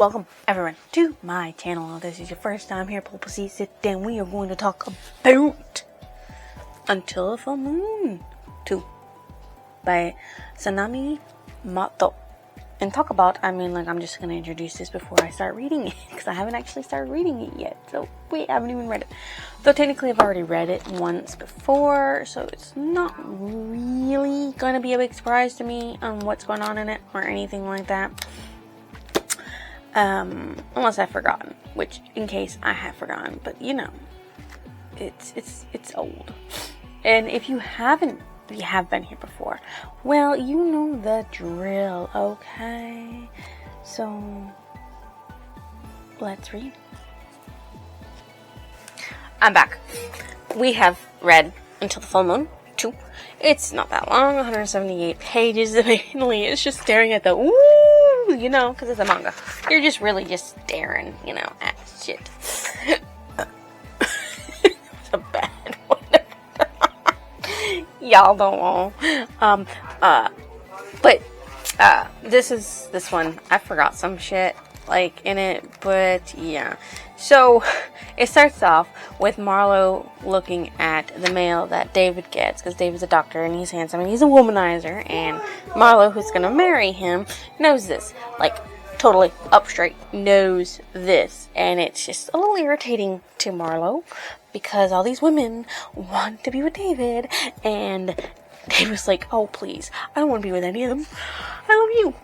Welcome everyone to my channel. If this is your first time here, please sit down. We are going to talk about Until the Full Moon 2 by Sanami Mato. And talk about, I'm just going to introduce this before I start reading it, because I haven't actually started reading it yet. So, wait, I haven't even read it. Though technically I've already read it once before, so it's not really going to be a big surprise to me on what's going on in it or anything like that. Unless I've forgotten, which in case I have forgotten, but you know, it's old. And if you have been here before, well, you know the drill, okay? So, let's read. I'm back. We have read Until the Full Moon 2. It's not that long, 178 pages. Mainly, it's just staring at the ooh, you know, because it's a manga. You're just really just staring, you know, at shit. It's a bad one. Y'all don't know. But this one, I forgot some shit like in it, but yeah. So it starts off with Marlo looking at the mail that David gets, because David's a doctor and he's handsome and he's a womanizer, and Marlo, who's gonna marry him, knows this, like totally up straight knows this, and it's just a little irritating to Marlo because all these women want to be with David, and David's like, oh please, I don't want to be with any of them, I love you.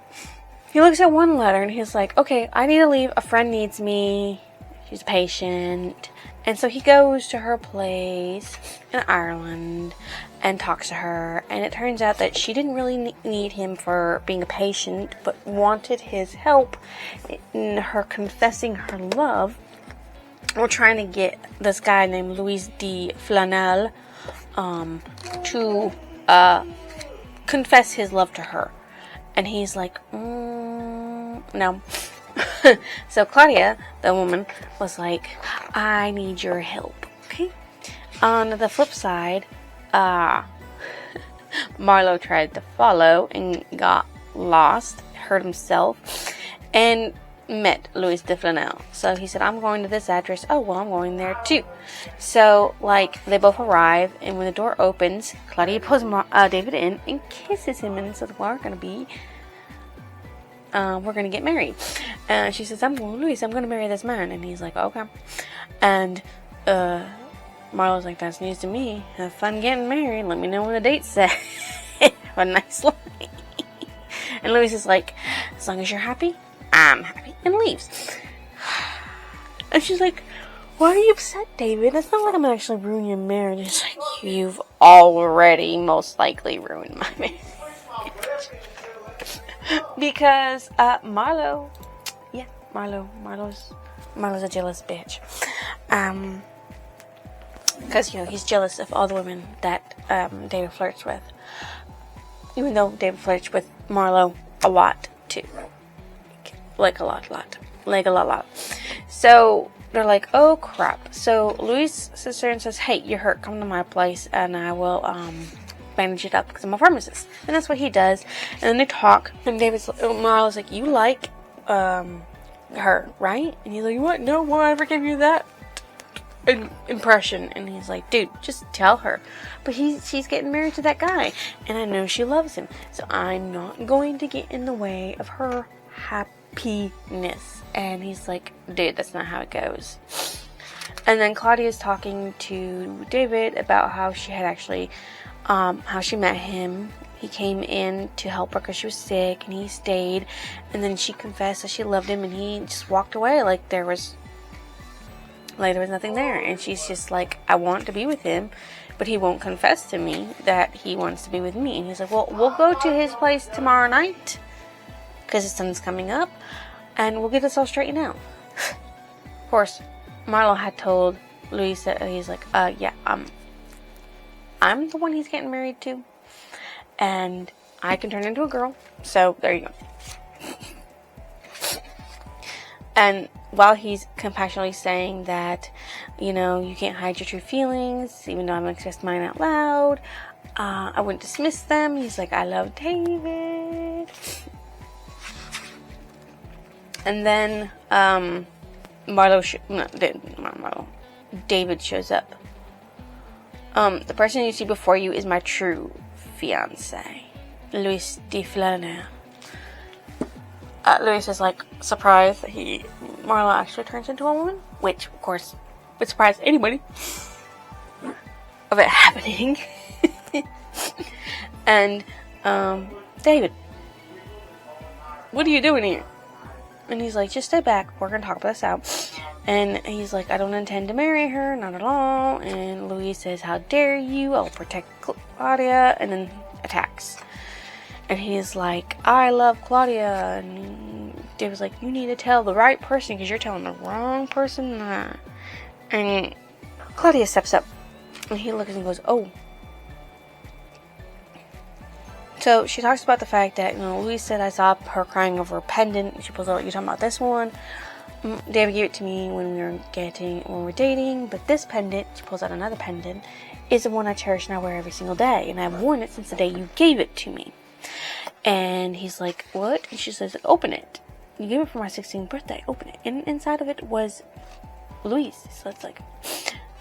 He looks at one letter and he's like, okay, I need to leave, a friend needs me, she's a patient. And so he goes to her place in Ireland and talks to her, and it turns out that she didn't really need him for being a patient, but wanted his help in her confessing her love, or trying to get this guy named Louis de Flanel to confess his love to her. And he's like, no. So Claudia, the woman, was like, I need your help, okay? On the flip side, Marlo tried to follow and got lost, hurt himself, and met Louis de Flanel. So he said, I'm going to this address. Oh, well, I'm going there too. So, like, they both arrive, and when the door opens, Claudia pulls David in and kisses him and says, well, we're gonna get married. And she says, I'm gonna marry this man. And he's like, okay. And Marlo's like, that's news to me. Have fun getting married. Let me know when the date's set. Have a nice life. And Louis is like, as long as you're happy, I'm happy. And leaves. And she's like, why are you upset, David? It's not like I'm actually ruining your marriage. It's like, you've already most likely ruined my marriage. Because Marlo's a jealous bitch. Because you know he's jealous of all the women that David flirts with. Even though David flirts with Marlo a lot too, like a lot. So they're like, oh crap. So Louis' sister and says, hey, you're hurt. Come to my place and I will bandage it up because I'm a pharmacist. And that's what he does. And then they talk, and Marlo's like, you like her, right? And he's like, what? No, why I ever give you that impression? And he's like, dude, just tell her. But she's getting married to that guy, and I know she loves him, so I'm not going to get in the way of her happiness. And he's like, dude, that's not how it goes. And then Claudia's talking to David about how she had actually how she met him. He came in to help her because she was sick, and he stayed, and then she confessed that she loved him, and he just walked away like there was nothing there. And she's just like, I want to be with him, but he won't confess to me that he wants to be with me. And he's like, well, we'll go to his place tomorrow night because the sun's coming up, and we'll get this all straightened out. Of course, Marlo had told Louis that he's like, yeah, I'm the one he's getting married to, and I can turn into a girl, so there you go. And while he's compassionately saying that, you know, you can't hide your true feelings, even though I'm expressing mine out loud, I wouldn't dismiss them. He's like, I love David. And then, David shows up. The person you see before you is my true fiance, Luis de Flaneur. Luis is like surprised that Marlo actually turns into a woman, which of course would surprise anybody of it happening. And David, what are you doing here? And he's like, just stay back, we're gonna talk this out. And he's like, I don't intend to marry her, not at all. And Luis says, how dare you, I'll protect Claudia, and then attacks. And he's like, I love Claudia. And David's like, you need to tell the right person because you're telling the wrong person that. And Claudia steps up. And he looks and goes, oh. So she talks about the fact that, Luis said I saw her crying over a pendant. She pulls out, you're talking about this one? David gave it to me when we were dating. But this pendant, she pulls out another pendant, is the one I cherish and I wear every single day. And I've worn it since the day you gave it to me. And he's like, what? And she says, open it. You gave it for my 16th birthday. Open it. And inside of it was Luis. So it's like,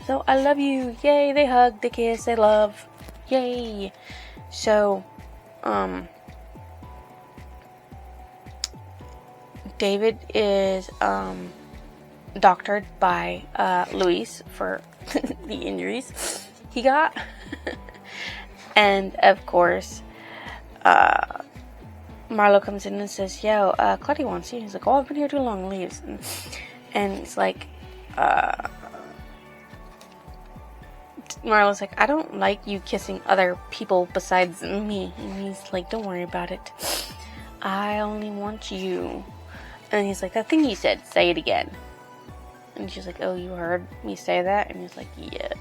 so I love you. Yay. They hug, they kiss, they love. Yay. So, David is, doctored by, Luis for the injuries he got. And of course, Marlo comes in and says, yo, Claudia wants you. He's like, oh, I've been here too long, leaves. And it's like, Marlo's like, I don't like you kissing other people besides me. And he's like, don't worry about it. I only want you. And he's like, that thing you said, say it again. And she's like, oh, you heard me say that? And he's like, yes.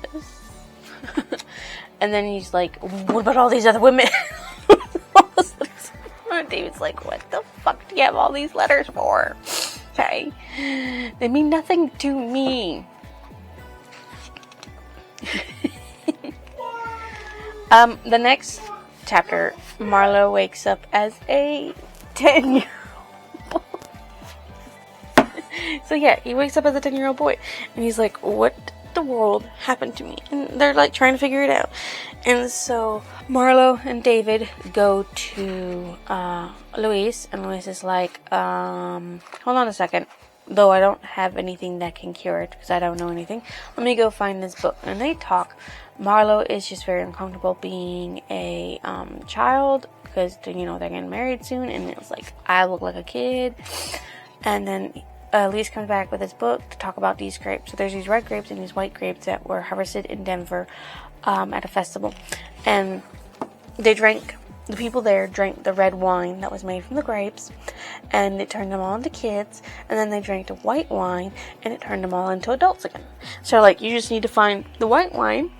And then he's like, what about all these other women? David's like, what the fuck do you have all these letters for? Okay. They mean nothing to me. The next chapter, Marlo wakes up as a 10-year-old. So yeah, he wakes up as a 10-year-old boy. And he's like, what the world happened to me? And they're like trying to figure it out. And so Marlo and David go to Luis, and Luis is like, hold on a second, though I don't have anything that can cure it because I don't know anything. Let me go find this book. And they talk. Marlo is just very uncomfortable being a child because they're getting married soon, and it's like, I look like a kid. And then Luis comes back with his book to talk about these grapes. So there's these red grapes and these white grapes that were harvested in Denver at a festival. And the people there drank the red wine that was made from the grapes, and it turned them all into kids. And then they drank the white wine, and it turned them all into adults again. So like, you just need to find the white wine,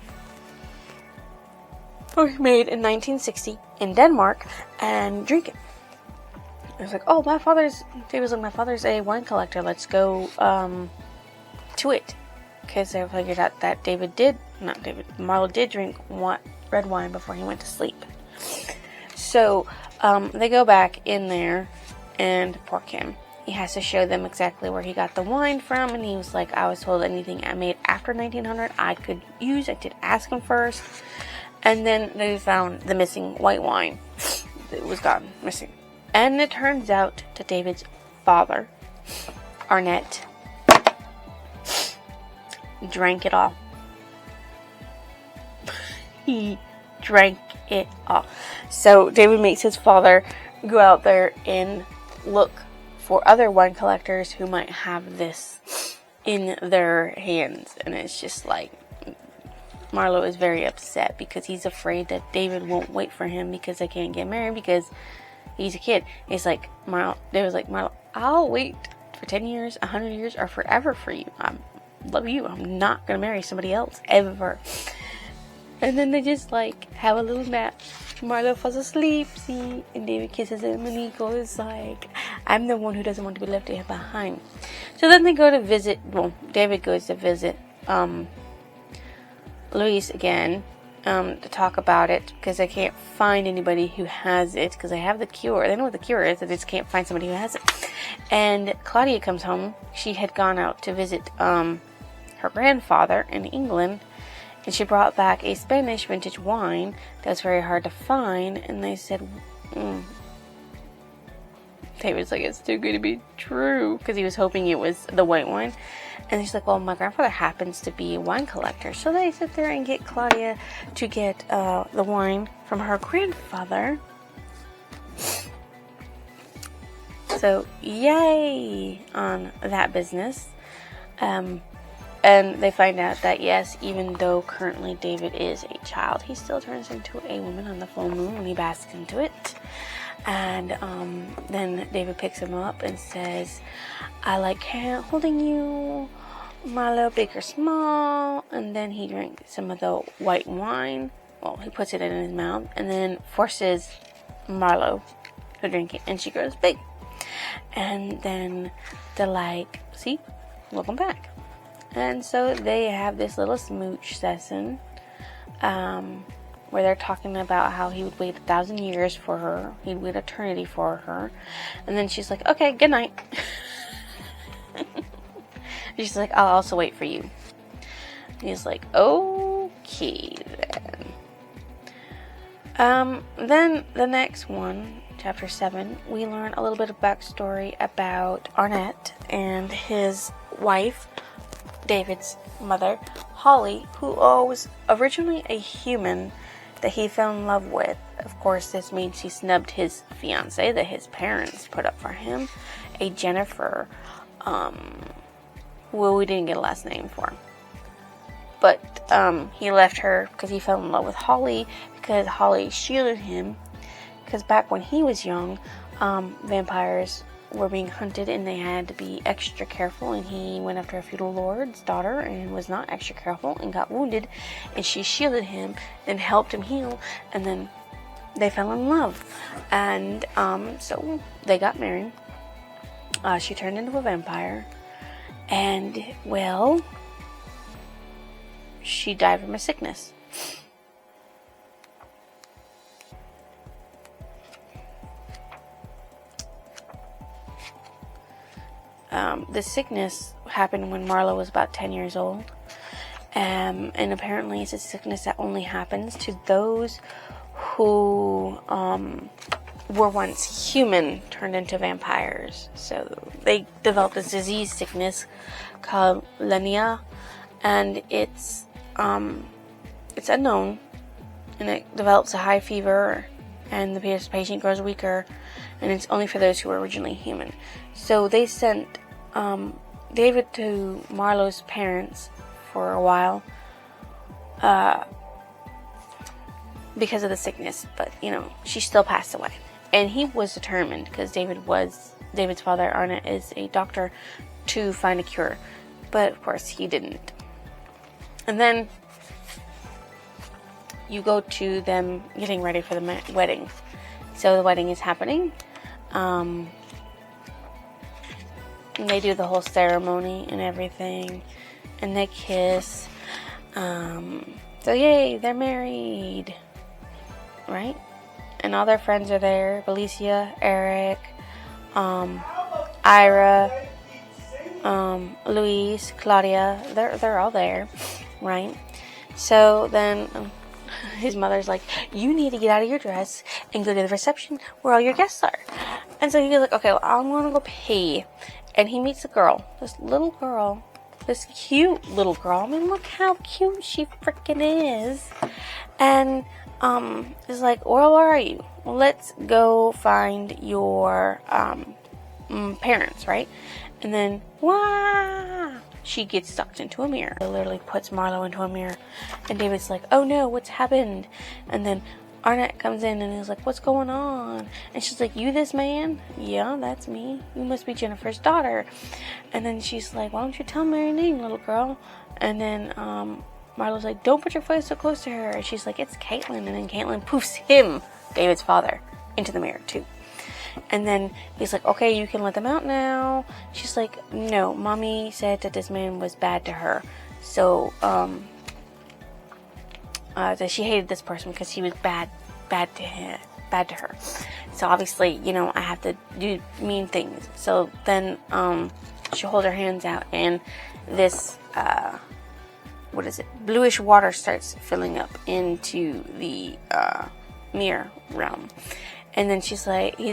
made in 1960 in Denmark, and drink it. I was like, oh, David's like, my father's a wine collector. Let's go to it. Because they figured out that Marlo did drink red wine before he went to sleep. So they go back in there, and poor Kim, he has to show them exactly where he got the wine from. And he was like, I was told anything I made after 1900 I could use. I did ask him first. And then they found the missing white wine. It was gone, missing. And it turns out that David's father, Arnett, drank it all. He drank it all. So David makes his father go out there and look for other wine collectors who might have this in their hands. And it's just like, Marlo is very upset because he's afraid that David won't wait for him because they can't get married because he's a kid. He's like, David's like, Marlo, I'll wait for 10 years, 100 years, or forever for you. I love you. I'm not going to marry somebody else, ever. And then they just, like, have a little nap. Marlo falls asleep, see, and David kisses him, and he goes, like, I'm the one who doesn't want to be left behind. So then they go to visit, David goes to visit, Luis again, to talk about it, because they can't find anybody who has it, because they have the cure. They know what the cure is, they just can't find somebody who has it. And Claudia comes home. She had gone out to visit her grandfather in England, and she brought back a Spanish vintage wine that was very hard to find. And they said, David's like, it's too good to be true, because he was hoping it was the white wine. And she's like, well, my grandfather happens to be a wine collector. So they sit there and get Claudia to get the wine from her grandfather. So yay on that business. And they find out that yes, even though currently David is a child, he still turns into a woman on the full moon when he basks into it. And then David picks him up and says, I like holding you, Milo, big or small. And then he drinks some of the white wine. Well, he puts it in his mouth and then forces Marlo to drink it, and she grows big. And then they're like, see, welcome back. And so they have this little smooch session, where they're talking about how he would wait 1,000 years for her. He'd wait eternity for her. And then she's like, okay, good night. She's like, I'll also wait for you. He's like, okay then. Then the next one, chapter 7, we learn a little bit of backstory about Arnett and his wife, David's mother, Holly, who was originally a human that he fell in love with. Of course, this means he snubbed his fiance that his parents put up for him, a Jennifer, who we didn't get a last name for. But he left her because he fell in love with Holly, because Holly shielded him. Because back when he was young, vampires were being hunted and they had to be extra careful, and he went after a feudal lord's daughter and was not extra careful and got wounded, and she shielded him and helped him heal, and then they fell in love. And so they got married. She turned into a vampire, and well, she died from a sickness. The sickness happened when Marlo was about 10 years old. And apparently it's a sickness that only happens to those who were once human turned into vampires. So they developed this disease sickness called Lenia, and it's unknown, and it develops a high fever, and the patient grows weaker, and it's only for those who were originally human. So they sent David to Marlo's parents for a while because of the sickness, but she still passed away. And he was determined, because David's father, Arnett, is a doctor, to find a cure, but of course he didn't. And then you go to them getting ready for the wedding. So the wedding is happening. And they do the whole ceremony and everything, and they kiss. So yay, they're married, right? And all their friends are there: Felicia, Eric, Ira, Luis, Claudia. They're all there, right? So then his mother's like, you need to get out of your dress and go to the reception where all your guests are. And so he's like, okay, well, I'm gonna go pee. And he meets a girl, this cute little girl. I mean, look how cute she freaking is. And is like, well, where are you? Well, let's go find your parents, right? And then, wah! She gets sucked into a mirror. It literally puts Marlo into a mirror. And David's like, oh no, what's happened? And then Arnett comes in and is like, what's going on? And she's like, you this man? Yeah, that's me. You must be Jennifer's daughter. And then she's like, why don't you tell me your name, little girl? And then Marlo's like, don't put your face so close to her. And she's like, it's Caitlin. And then Caitlin poofs him, David's father, into the mirror too. And then he's like, okay, you can let them out now. She's like, no, mommy said that this man was bad to her. So, that she hated this person because he was bad to her. So obviously, you know, I have to do mean things. So then she holds her hands out, and this bluish water starts filling up into the mirror realm. And then he's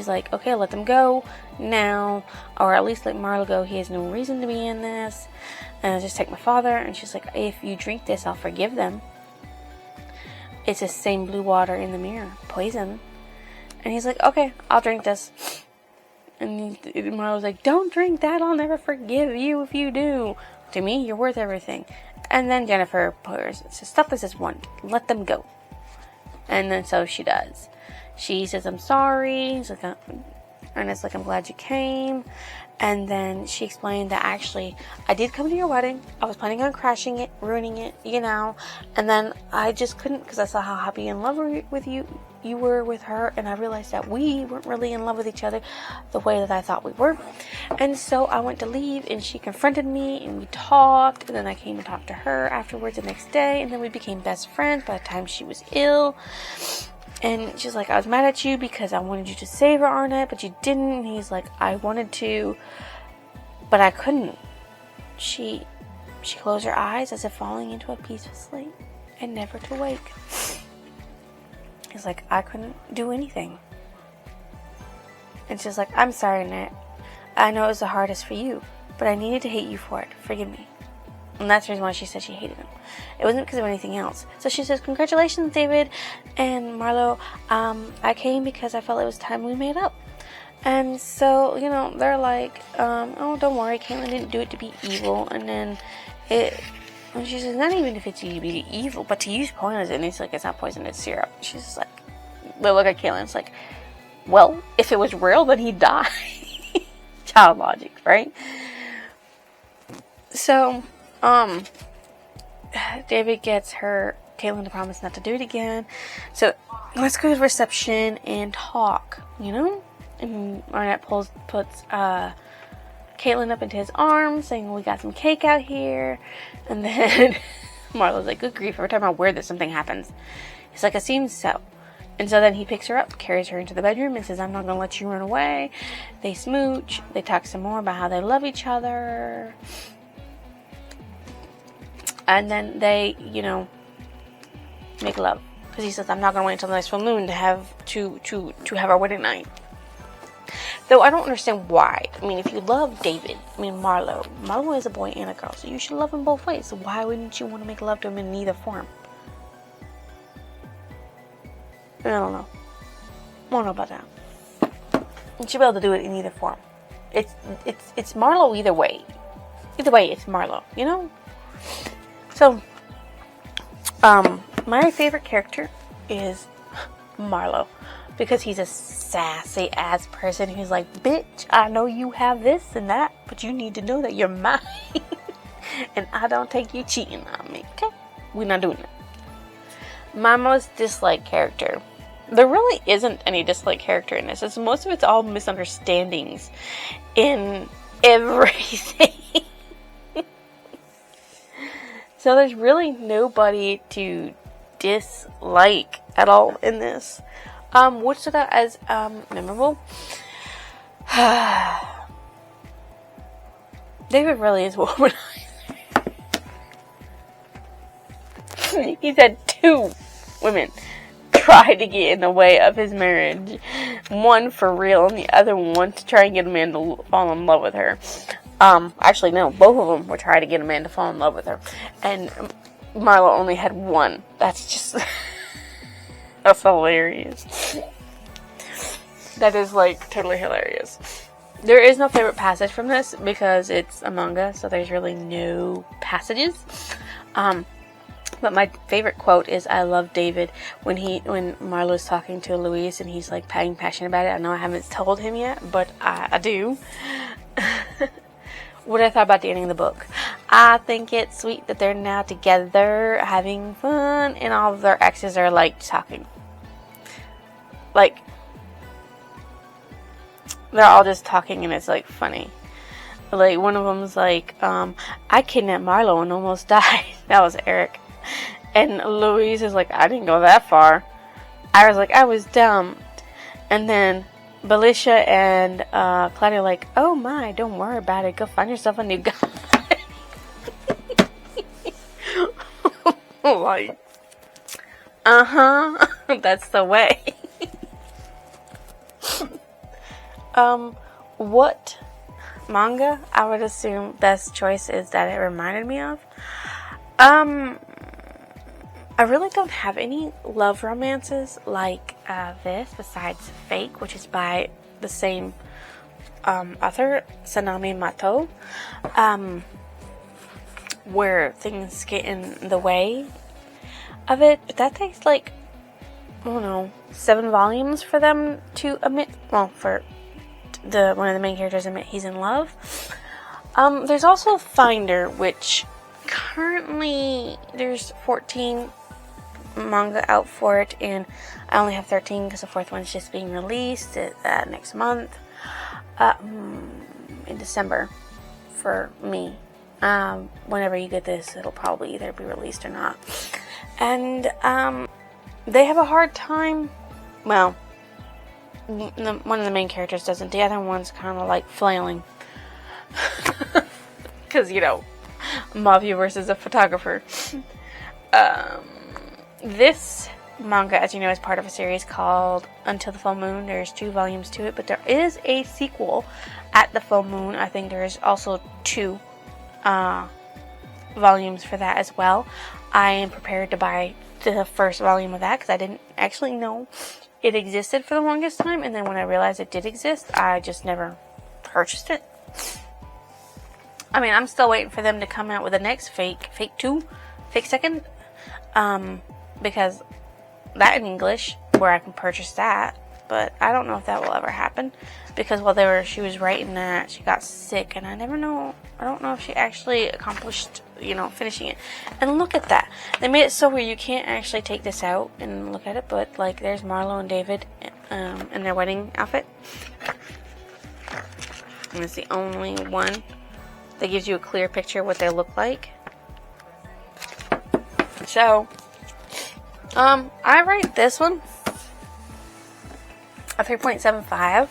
like, okay, let them go now, or at least let Marlo go. He has no reason to be in this. And I'll just take my father. And she's like, if you drink this, I'll forgive them. It's the same blue water in the mirror, poison. And he's like, okay, I'll drink this. And Marlo's like, don't drink that. I'll never forgive you if you do. To me, you're worth everything. And then Jennifer says, stop this as one. Let them go. And then so she does. She says, I'm sorry. He's like, Ernest's like, I'm glad you came. And then she explained that actually, I did come to your wedding. I was planning on crashing it, ruining it, you know. And then I just couldn't, because I saw how happy and in love with you were with her. And I realized that we weren't really in love with each other the way that I thought we were. And so I went to leave, and she confronted me, and we talked. And then I came and talked to her afterwards the next day. And then we became best friends by the time she was ill. And she's like, I was mad at you because I wanted you to save her, Arnett, but you didn't. And he's like, I wanted to, but I couldn't. She closed her eyes as if falling into a peaceful sleep and never to wake. He's like, I couldn't do anything. And she's like, I'm sorry, Arnett. I know it was the hardest for you, but I needed to hate you for it. Forgive me. And that's the reason why she said she hated him. It wasn't because of anything else. So she says, congratulations, David and Marlo. I came because I felt it was time we made up. And so, you know, they're like, oh, don't worry, Caitlin didn't do it to be evil. And then and she says, not even if it's to be evil, but to use poison. And it's like, it's not poison, it's syrup. She's just like, they look at Caitlin, it's like, well, if it was real, then he'd die. Child logic, right? So, David gets Caitlin to promise not to do it again. So let's go to the reception and talk, you know? And Arnett puts Caitlin up into his arms, saying, we got some cake out here. And then Marlo's like, good grief, every time I wear this, something happens. He's like, it seems so. And so then he picks her up, carries her into the bedroom, and says, I'm not going to let you run away. They smooch. They talk some more about how they love each other. And then they, you know, make love. Because he says, I'm not going to wait until the next full moon to have our wedding night. Though I don't understand why. I mean, if you love David, Marlo is a boy and a girl, so you should love him both ways. So why wouldn't you want to make love to him in neither form? I don't know. I don't know about that. You should be able to do it in either form. It's Marlo either way. Either way, it's Marlo, you know? So, my favorite character is Marlo. Because he's a sassy ass person who's like, bitch, I know you have this and that, but you need to know that you're mine. And I don't take you cheating on me, okay? We're not doing it. My most disliked character. There really isn't any disliked character in this. Most of it's all misunderstandings in everything. So there's really nobody to dislike at all in this. What stood out as memorable? David really is womanizer. He's had 2 women try to get in the way of his marriage. One for real, and the other one to try and get a man to fall in love with her. Actually, no, both of them were trying to get a man to fall in love with her. And Marlo only had one. That's just... That's hilarious. That is, like, totally hilarious. There is no favorite passage from this because it's a manga, so there's really no passages. But my favorite quote is, I love David, when Marlo's talking to Louise and he's, like, being passionate about it. I know I haven't told him yet, but I do. What I thought about the ending of the book. I think it's sweet that they're now together, having fun, and all of their exes are, like, talking. Like, they're all just talking, and it's, like, funny. Like, one of them's like, I kidnapped Marlo and almost died. That was Eric. And Louise is like, I didn't go that far. I was like, I was dumb. And then Belisha and Claudia are like, oh my, don't worry about it. Go find yourself a new guy. Like, that's the way. What manga I would assume best choice is that it reminded me of? I really don't have any love romances like this besides Fake, which is by the same author, Sanami Mato, where things get in the way of it. That takes like, I don't know, 7 volumes for them to admit, well, for one of the main characters admit he's in love. There's also Finder, which currently there's 14 manga out for it, and I only have 13 because the 4th one's just being released next month, in December for me. Whenever you get this, it'll probably either be released or not. And they have a hard time. Well, one of the main characters doesn't. The other one's kind of like flailing. Because, you know, mafia versus a photographer. This manga, as you know, is part of a series called Until the Full Moon. There's 2 volumes to it, but there is a sequel, At the Full Moon. I think there's also 2 volumes for that as well. I am prepared to buy the first volume of that because I didn't actually know it existed for the longest time, and then when I realized it did exist, I just never purchased it. I mean, I'm still waiting for them to come out with the next Fake 2, Fake Second, because that in English, where I can purchase that, but I don't know if that will ever happen, because while she was writing that, she got sick, and I don't know if she actually accomplished, you know, finishing it. And look at that. They made it so where you can't actually take this out and look at it, but, like, there's Marlo and David in their wedding outfit. And it's the only one that gives you a clear picture of what they look like. So, I rate this one a 3.75.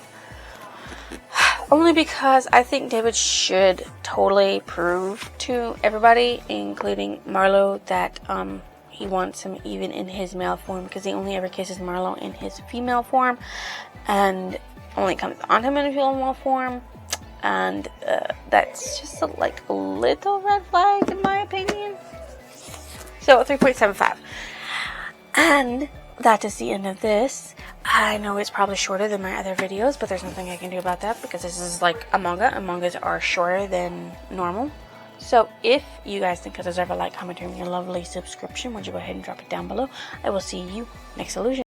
Only because I think David should totally prove to everybody, including Marlo, that he wants him even in his male form, because he only ever kisses Marlo in his female form and only comes on him in a female form. And that's just a little red flag in my opinion. So a 3.75. And that is the end of this. I know it's probably shorter than my other videos, but there's nothing I can do about that because this is like a manga, and mangas are shorter than normal. So if you guys think I deserve a like, comment, and your lovely subscription, would you go ahead and drop it down below. I will see you next illusion.